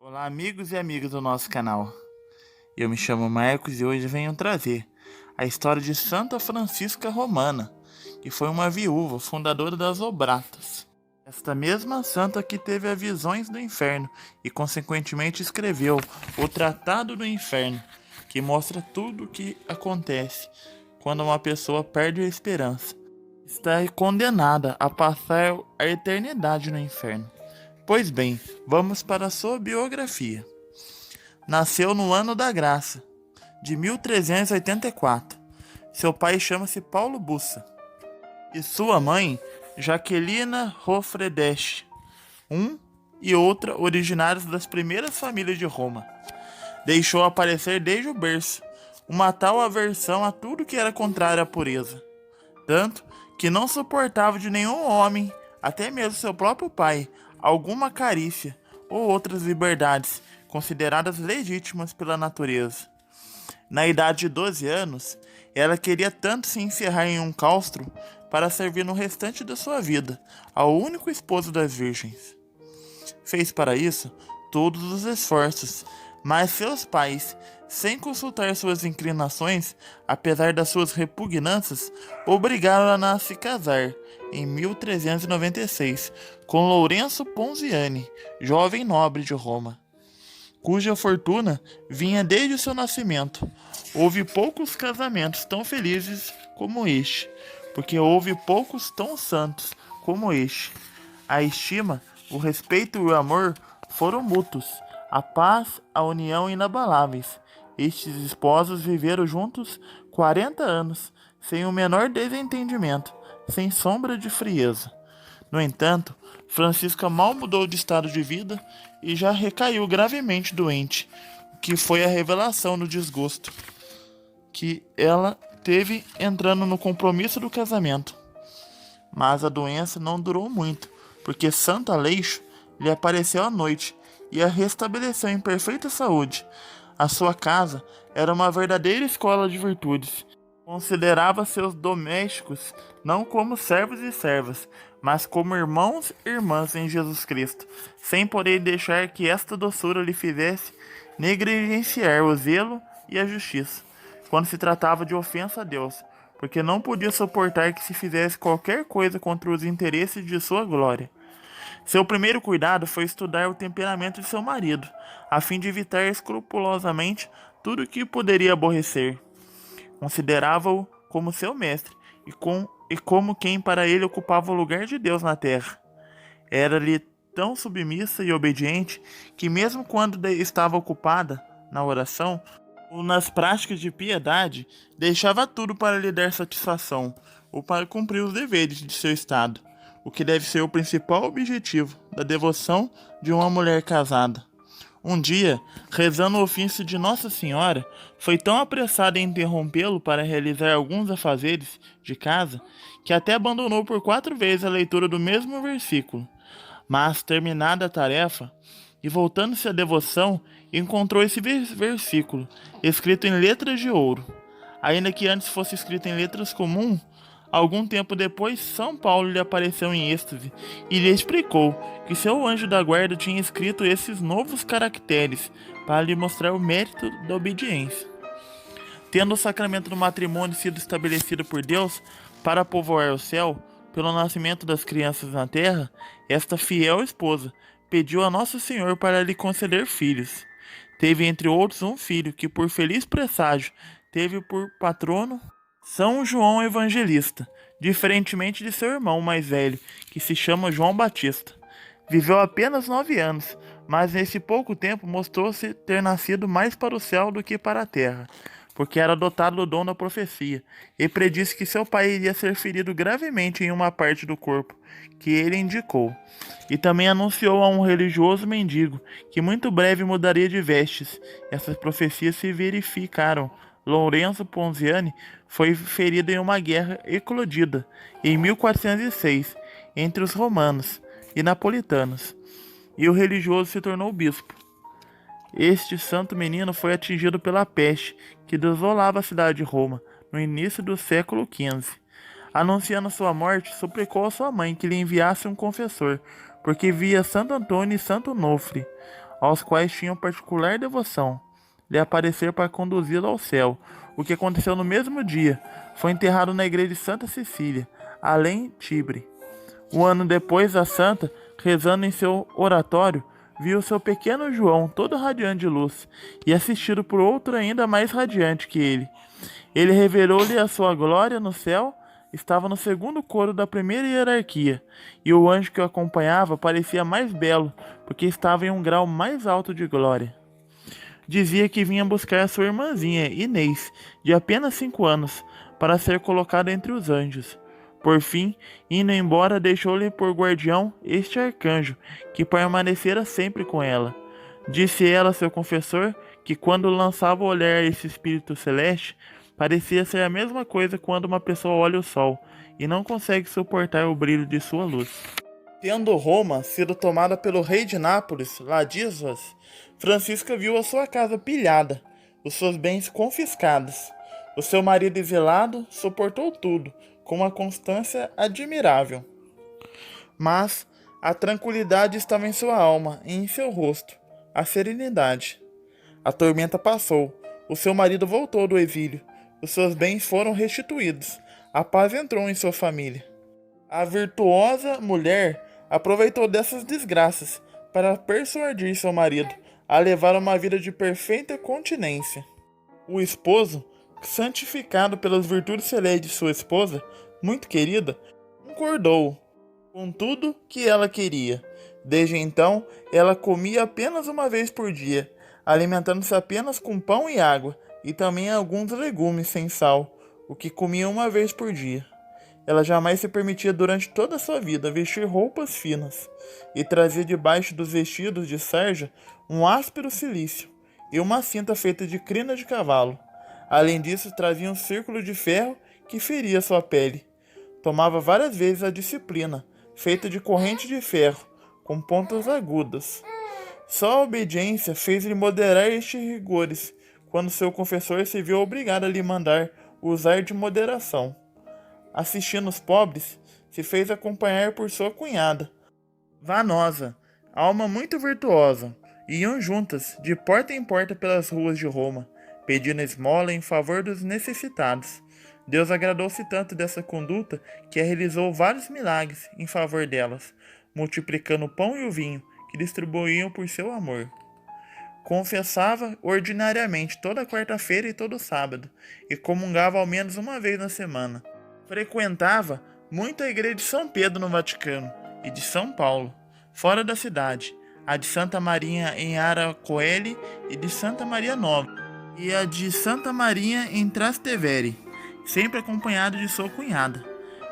Olá, amigos e amigas do nosso canal. Eu me chamo Marcos e hoje venho trazer a história de Santa Francisca Romana, que foi uma viúva fundadora das Oblatas. Esta mesma santa que teve as visões do inferno e consequentemente escreveu o Tratado do Inferno, que mostra tudo o que acontece quando uma pessoa perde a esperança. Está condenada a passar a eternidade no inferno. Pois bem, vamos para a sua biografia. Nasceu no ano da graça, de 1384. Seu pai chama-se Paulo Bussa e sua mãe, Jaquelina Hofredesch, um e outra originários das primeiras famílias de Roma. Deixou aparecer desde o berço uma tal aversão a tudo que era contrário à pureza, tanto que não suportava de nenhum homem, até mesmo seu próprio pai, alguma carícia ou outras liberdades consideradas legítimas pela natureza. Na idade de 12 anos, ela queria tanto se encerrar em um claustro para servir no restante da sua vida ao único esposo das virgens. Fez para isso todos os esforços, mas seus pais, sem consultar suas inclinações, apesar das suas repugnâncias, obrigaram-na a se casar em 1396 com Lourenço Ponziani, jovem nobre de Roma, cuja fortuna vinha desde o seu nascimento. Houve poucos casamentos tão felizes como este, porque houve poucos tão santos como este. A estima, o respeito e o amor foram mútuos, a paz, a união inabaláveis. Estes esposos viveram juntos 40 anos, sem o menor desentendimento, sem sombra de frieza. No entanto, Francisca mal mudou de estado de vida e já recaiu gravemente doente, o que foi a revelação do desgosto que ela teve entrando no compromisso do casamento. Mas a doença não durou muito, porque Santo Aleixo lhe apareceu à noite e a restabeleceu em perfeita saúde. A sua casa era uma verdadeira escola de virtudes. Considerava seus domésticos não como servos e servas, mas como irmãos e irmãs em Jesus Cristo, sem porém deixar que esta doçura lhe fizesse negligenciar o zelo e a justiça, quando se tratava de ofensa a Deus, porque não podia suportar que se fizesse qualquer coisa contra os interesses de sua glória. Seu primeiro cuidado foi estudar o temperamento de seu marido, a fim de evitar escrupulosamente tudo o que poderia aborrecer. Considerava-o como seu mestre e como quem para ele ocupava o lugar de Deus na terra. Era-lhe tão submissa e obediente que, mesmo quando estava ocupada na oração ou nas práticas de piedade, deixava tudo para lhe dar satisfação ou para cumprir os deveres de seu estado, o que deve ser o principal objetivo da devoção de uma mulher casada. Um dia, rezando o ofício de Nossa Senhora, foi tão apressada em interrompê-lo para realizar alguns afazeres de casa, que até abandonou por 4 vezes a leitura do mesmo versículo. Mas, terminada a tarefa, e voltando-se à devoção, encontrou esse versículo, escrito em letras de ouro. Ainda que antes fosse escrito em letras comuns, algum tempo depois, São Paulo lhe apareceu em êxtase e lhe explicou que seu anjo da guarda tinha escrito esses novos caracteres para lhe mostrar o mérito da obediência. Tendo o sacramento do matrimônio sido estabelecido por Deus para povoar o céu, pelo nascimento das crianças na terra, esta fiel esposa pediu a Nosso Senhor para lhe conceder filhos. Teve entre outros um filho que, por feliz presságio, teve por patrono São João Evangelista, diferentemente de seu irmão mais velho, que se chama João Batista. Viveu apenas 9 anos, mas nesse pouco tempo mostrou-se ter nascido mais para o céu do que para a terra, porque era dotado do dom da profecia, e predisse que seu pai iria ser ferido gravemente em uma parte do corpo, que ele indicou. E também anunciou a um religioso mendigo que muito breve mudaria de vestes. Essas profecias se verificaram. Lourenço Ponziani foi ferido em uma guerra eclodida em 1406 entre os romanos e napolitanos, e o religioso se tornou bispo. Este santo menino foi atingido pela peste que desolava a cidade de Roma no início do século XV. Anunciando sua morte, suplicou a sua mãe que lhe enviasse um confessor, porque via Santo Antônio e Santo Onofre. aos quais tinham particular devoção, lhe apareceram para conduzi-lo ao céu, o que aconteceu no mesmo dia. Foi enterrado na igreja de Santa Cecília, além Tibre. Um ano depois, a santa, rezando em seu oratório, viu seu pequeno João todo radiante de luz, e assistido por outro ainda mais radiante que ele. Ele revelou-lhe a sua glória no céu, estava no segundo coro da primeira hierarquia, e o anjo que o acompanhava parecia mais belo, porque estava em um grau mais alto de glória. Dizia que vinha buscar a sua irmãzinha, Inês, de apenas 5 anos, para ser colocada entre os anjos. Por fim, indo embora, deixou-lhe por guardião este arcanjo, que permanecera sempre com ela. Disse ela a seu confessor que quando lançava o olhar a esse espírito celeste, parecia ser a mesma coisa quando uma pessoa olha o sol e não consegue suportar o brilho de sua luz. Tendo Roma sido tomada pelo rei de Nápoles, Ladislas, Francisca viu a sua casa pilhada, os seus bens confiscados. O seu marido exilado suportou tudo com uma constância admirável. Mas a tranquilidade estava em sua alma e em seu rosto, a serenidade. A tormenta passou, o seu marido voltou do exílio, os seus bens foram restituídos, a paz entrou em sua família. A virtuosa mulher aproveitou dessas desgraças para persuadir seu marido a levar uma vida de perfeita continência. O esposo, santificado pelas virtudes celestes de sua esposa, muito querida, concordou com tudo que ela queria. Desde então, ela comia apenas uma vez por dia, alimentando-se apenas com pão e água, e também alguns legumes sem sal, o que comia uma vez por dia. Ela jamais se permitia durante toda a sua vida vestir roupas finas, e trazia debaixo dos vestidos de sarja um áspero cilício e uma cinta feita de crina de cavalo. Além disso, trazia um círculo de ferro que feria sua pele. Tomava várias vezes a disciplina, feita de corrente de ferro, com pontas agudas. Só a obediência fez-lhe moderar estes rigores, quando seu confessor se viu obrigado a lhe mandar usar de moderação. Assistindo os pobres, se fez acompanhar por sua cunhada, Vanosa, alma muito virtuosa, e iam juntas, de porta em porta pelas ruas de Roma, pedindo esmola em favor dos necessitados. Deus agradou-se tanto dessa conduta que realizou vários milagres em favor delas, multiplicando o pão e o vinho que distribuíam por seu amor. Confessava ordinariamente toda quarta-feira e todo sábado, e comungava ao menos uma vez na semana. Frequentava muito a igreja de São Pedro no Vaticano e de São Paulo, fora da cidade, a de Santa Maria em Aracoeli e de Santa Maria Nova, e a de Santa Maria em Trastevere, sempre acompanhado de sua cunhada.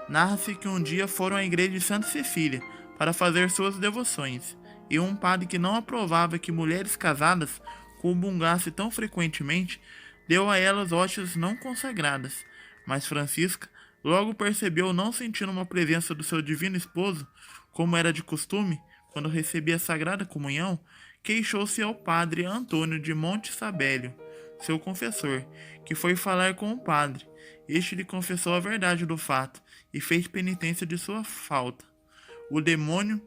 Narra-se que um dia foram à igreja de Santa Cecília para fazer suas devoções, e um padre que não aprovava que mulheres casadas comungassem tão frequentemente, deu a elas hóstias não consagradas, mas Francisca logo percebeu, não sentindo uma presença do seu divino esposo, como era de costume, quando recebia a Sagrada Comunhão, queixou-se ao padre Antônio de Monte Sabélio, seu confessor, que foi falar com o padre. Este lhe confessou a verdade do fato e fez penitência de sua falta. O demônio,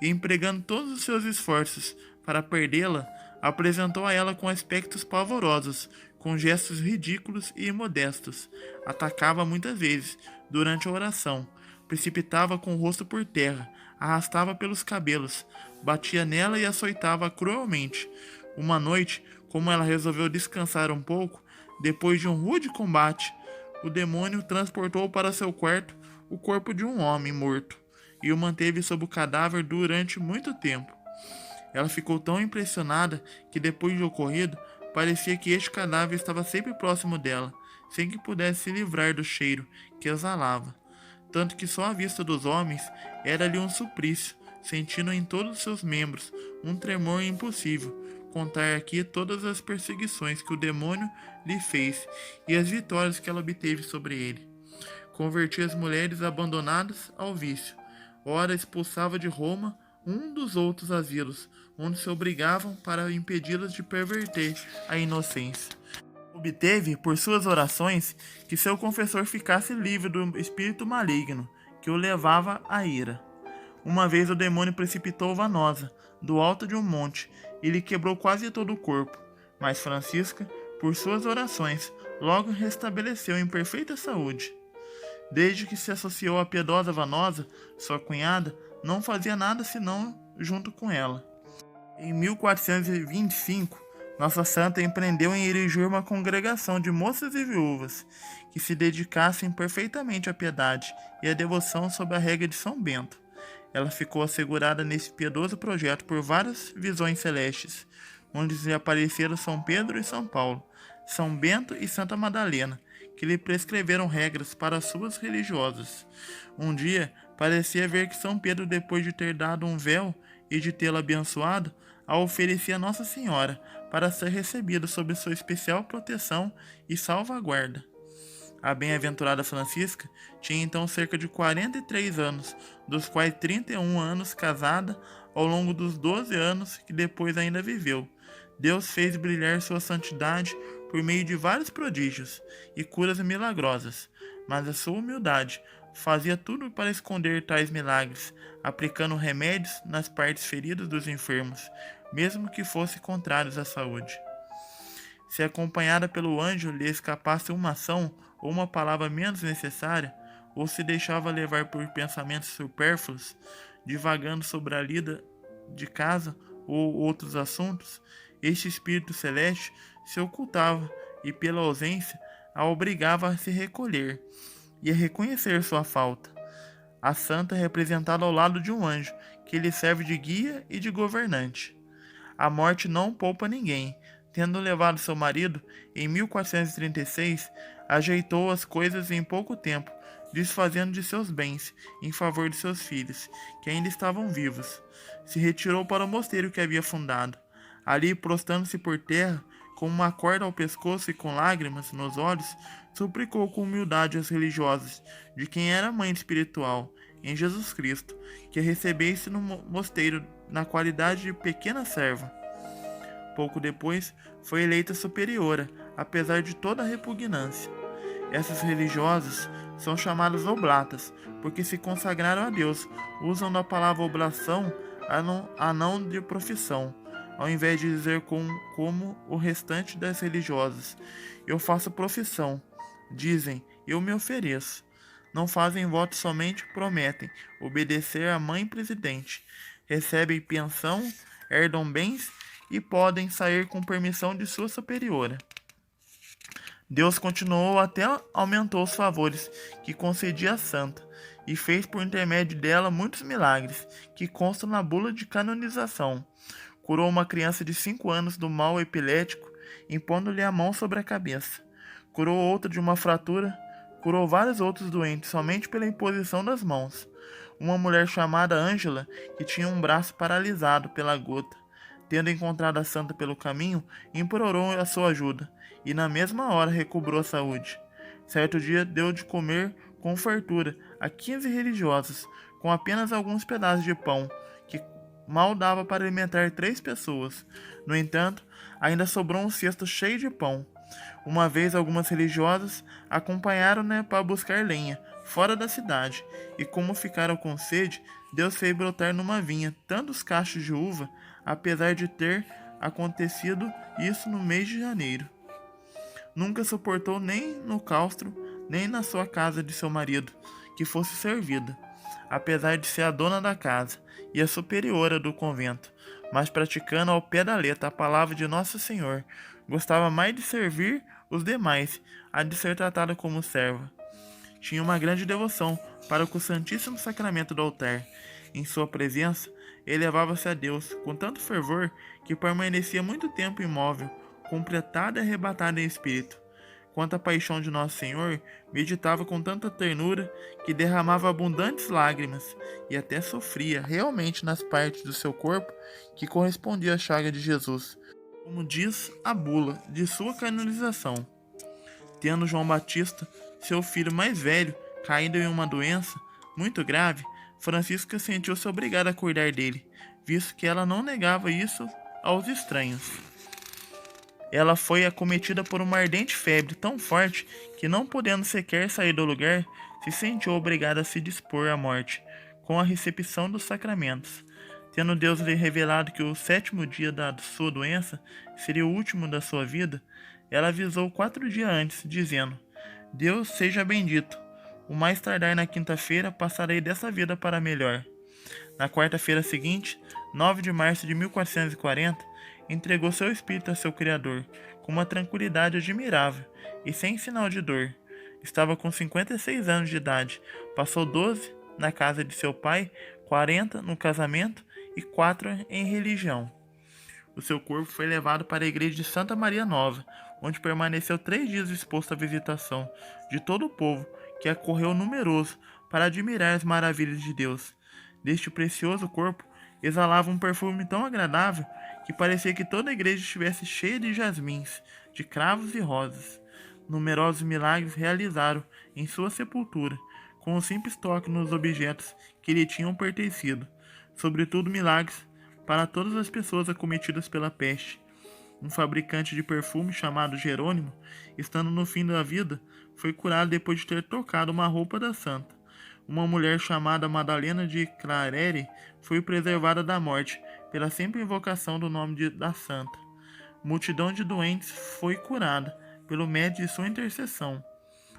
empregando todos os seus esforços para perdê-la, apresentou a ela com aspectos pavorosos, com gestos ridículos e imodestos. Atacava muitas vezes, durante a oração, precipitava com o rosto por terra, arrastava pelos cabelos, batia nela e açoitava cruelmente. Uma noite, como ela resolveu descansar um pouco, depois de um rude combate, o demônio transportou para seu quarto o corpo de um homem morto e o manteve sob o cadáver durante muito tempo. Ela ficou tão impressionada que, depois do ocorrido, parecia que este cadáver estava sempre próximo dela, sem que pudesse se livrar do cheiro que exalava. Tanto que só a vista dos homens era-lhe um suplício, sentindo em todos os seus membros um tremor impossível. Contar aqui todas as perseguições que o demônio lhe fez e as vitórias que ela obteve sobre ele. Convertia as mulheres abandonadas ao vício. Ora expulsava de Roma um dos outros asilos, onde se obrigavam para impedi-las de perverter a inocência. Obteve, por suas orações, que seu confessor ficasse livre do espírito maligno, que o levava à ira. Uma vez o demônio precipitou Vanosa do alto de um monte e lhe quebrou quase todo o corpo. Mas Francisca, por suas orações, logo restabeleceu em perfeita saúde. Desde que se associou à piedosa Vanosa, sua cunhada, não fazia nada senão junto com ela. Em 1425, Nossa Santa empreendeu em erigir uma congregação de moças e viúvas que se dedicassem perfeitamente à piedade e à devoção sob a régua de São Bento. Ela ficou assegurada nesse piedoso projeto por várias visões celestes, onde lhe apareceram São Pedro e São Paulo, São Bento e Santa Madalena, que lhe prescreveram regras para suas religiosas. Um dia, parecia ver que São Pedro, depois de ter dado um véu e de tê-la abençoado, a oferecia a Nossa Senhora para ser recebida sob sua especial proteção e salvaguarda. A bem-aventurada Francisca tinha então cerca de 43 anos, dos quais 31 anos casada ao longo dos 12 anos que depois ainda viveu. Deus fez brilhar sua santidade por meio de vários prodígios e curas milagrosas, mas a sua humildade fazia tudo para esconder tais milagres, aplicando remédios nas partes feridas dos enfermos, mesmo que fossem contrários à saúde. Se acompanhada pelo anjo lhe escapasse uma ação ou uma palavra menos necessária, ou se deixava levar por pensamentos supérfluos, divagando sobre a lida de casa ou outros assuntos, este espírito celeste se ocultava e, pela ausência, a obrigava a se recolher e a reconhecer sua falta. A santa é representada ao lado de um anjo, que lhe serve de guia e de governante. A morte não poupa ninguém. Tendo levado seu marido, em 1436, ajeitou as coisas em pouco tempo, desfazendo de seus bens, em favor de seus filhos, que ainda estavam vivos. Se retirou para o mosteiro que havia fundado. Ali, prostrando-se por terra, com uma corda ao pescoço e com lágrimas nos olhos, suplicou com humildade aos religiosos, de quem era mãe espiritual, em Jesus Cristo, que a recebesse no mosteiro na qualidade de pequena serva. Pouco depois, foi eleita superiora, apesar de toda a repugnância. Essas religiosas são chamadas oblatas, porque se consagraram a Deus, usam da palavra oblação a não de profissão, ao invés de dizer como o restante das religiosas: eu faço profissão. Dizem: eu me ofereço. Não fazem voto, somente prometem obedecer à mãe presidente. Recebem pensão, herdam bens e podem sair com permissão de sua superiora. Deus continuou até aumentou os favores que concedia a santa e fez por intermédio dela muitos milagres que constam na bula de canonização. Curou uma criança de 5 anos do mal epilético, impondo-lhe a mão sobre a cabeça. Curou outra de uma fratura. Curou vários outros doentes somente pela imposição das mãos. Uma mulher chamada Ângela, que tinha um braço paralisado pela gota, tendo encontrado a santa pelo caminho, implorou a sua ajuda, e na mesma hora recobrou a saúde. Certo dia deu de comer com fartura a 15 religiosos, com apenas alguns pedaços de pão, que mal dava para alimentar 3 pessoas. No entanto, ainda sobrou um cesto cheio de pão. Uma vez algumas religiosas acompanharam-na para buscar lenha, fora da cidade, e como ficaram com sede, Deus fez brotar numa vinha tantos cachos de uva, apesar de ter acontecido isso no mês de janeiro. Nunca suportou nem no claustro, nem na sua casa de seu marido, que fosse servida, apesar de ser a dona da casa e a superiora do convento, mas praticando ao pé da letra a palavra de Nosso Senhor, gostava mais de servir os demais, a de ser tratada como serva. Tinha uma grande devoção para o Santíssimo Sacramento do altar. Em sua presença, elevava-se a Deus com tanto fervor que permanecia muito tempo imóvel, completada e arrebatada em espírito. Quanto à paixão de Nosso Senhor, meditava com tanta ternura que derramava abundantes lágrimas e até sofria realmente nas partes do seu corpo que correspondia à chaga de Jesus, como diz a bula de sua canonização. Tendo João Batista, seu filho mais velho, caído em uma doença muito grave, Francisca sentiu-se obrigada a cuidar dele, visto que ela não negava isso aos estranhos. Ela foi acometida por uma ardente febre tão forte que, não podendo sequer sair do lugar, se sentiu obrigada a se dispor à morte, com a recepção dos sacramentos. Tendo Deus lhe revelado que o 7º dia da sua doença seria o último da sua vida, ela avisou 4 dias antes, dizendo: Deus seja bendito. O mais tardar na quinta-feira passarei dessa vida para melhor. Na quarta-feira seguinte, 9 de março de 1440, entregou seu espírito a seu Criador, com uma tranquilidade admirável e sem sinal de dor. Estava com 56 anos de idade, passou 12 na casa de seu pai, 40 no casamento e 4 em religião. O seu corpo foi levado para a igreja de Santa Maria Nova, onde permaneceu 3 dias exposto à visitação de todo o povo, que acorreu numeroso para admirar as maravilhas de Deus. Deste precioso corpo exalava um perfume tão agradável que parecia que toda a igreja estivesse cheia de jasmins, de cravos e rosas. Numerosos milagres realizaram em sua sepultura, com um simples toque nos objetos que lhe tinham pertencido, sobretudo milagres para todas as pessoas acometidas pela peste. Um fabricante de perfume chamado Jerônimo, estando no fim da vida, foi curado depois de ter tocado uma roupa da santa. Uma mulher chamada Madalena de Clarere foi preservada da morte pela simples invocação do nome da santa. Multidão de doentes foi curada pelo mérito de sua intercessão.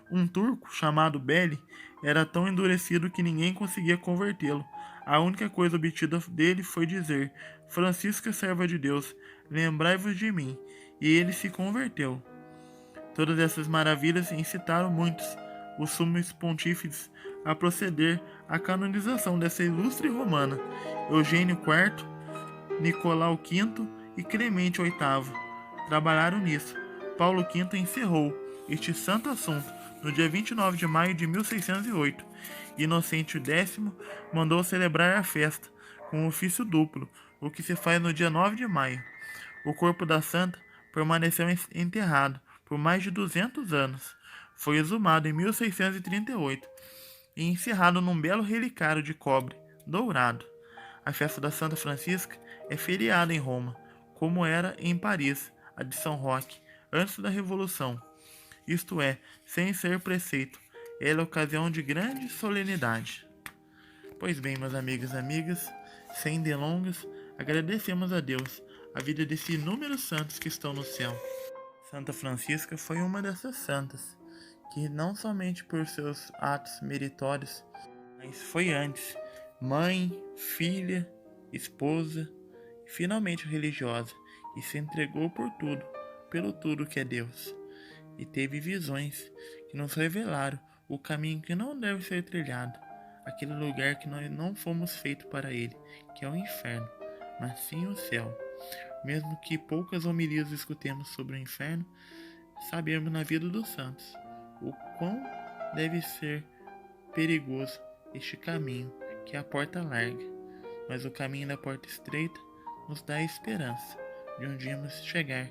Um turco chamado Beli era tão endurecido que ninguém conseguia convertê-lo. A única coisa obtida dele foi dizer: Francisca, serva de Deus, lembrai-vos de mim. E ele se converteu. Todas essas maravilhas incitaram muitos, os sumos pontífices, a proceder à canonização dessa ilustre romana. Eugênio IV, Nicolau V e Clemente VIII trabalharam nisso. Paulo V encerrou este santo assunto no dia 29 de maio de 1608. Inocente X mandou celebrar a festa com um ofício duplo, o que se faz no dia 9 de maio. O corpo da santa permaneceu enterrado por mais de 200 anos. Foi exumado em 1638 e encerrado num belo relicário de cobre dourado. A festa da Santa Francisca é feriado em Roma, como era em Paris a de São Roque, antes da Revolução. Isto é, sem ser preceito, ela é ocasião de grande solenidade. Pois bem, meus amigos e amigas, sem delongas, agradecemos a Deus a vida desses inúmeros santos que estão no céu. Santa Francisca foi uma dessas santas, que não somente por seus atos meritórios, mas foi antes mãe, filha, esposa e finalmente religiosa, e se entregou por tudo, pelo tudo que é Deus. E teve visões que nos revelaram o caminho que não deve ser trilhado, aquele lugar que nós não fomos feitos para ele, que é o inferno, mas sim o céu. Mesmo que poucas homilias escutemos sobre o inferno, sabemos na vida dos santos o quão deve ser perigoso este caminho, que é a porta larga, mas o caminho da porta estreita nos dá a esperança de um dia chegar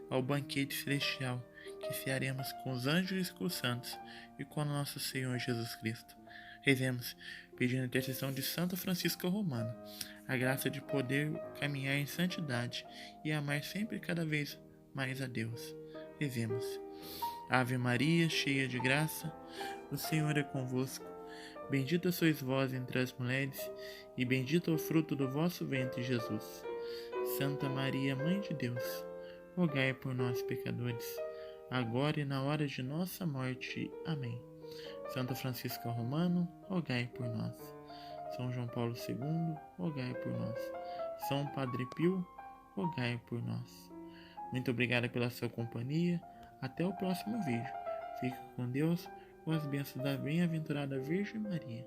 ao banquete celestial, que cearemos com os anjos e com os santos e com nosso Senhor Jesus Cristo. Rezemos, pedindo a intercessão de Santa Francisca Romana, a graça de poder caminhar em santidade e amar sempre cada vez mais a Deus. Rezemos. Ave Maria, cheia de graça, o Senhor é convosco. Bendita sois vós entre as mulheres, e bendito é o fruto do vosso ventre, Jesus. Santa Maria, Mãe de Deus, rogai por nós, pecadores, agora e na hora de nossa morte. Amém. Santa Francisca Romano, rogai por nós. São João Paulo II, rogai por nós. São Padre Pio, rogai por nós. Muito obrigado pela sua companhia. Até o próximo vídeo. Fique com Deus, com as bênçãos da bem-aventurada Virgem Maria.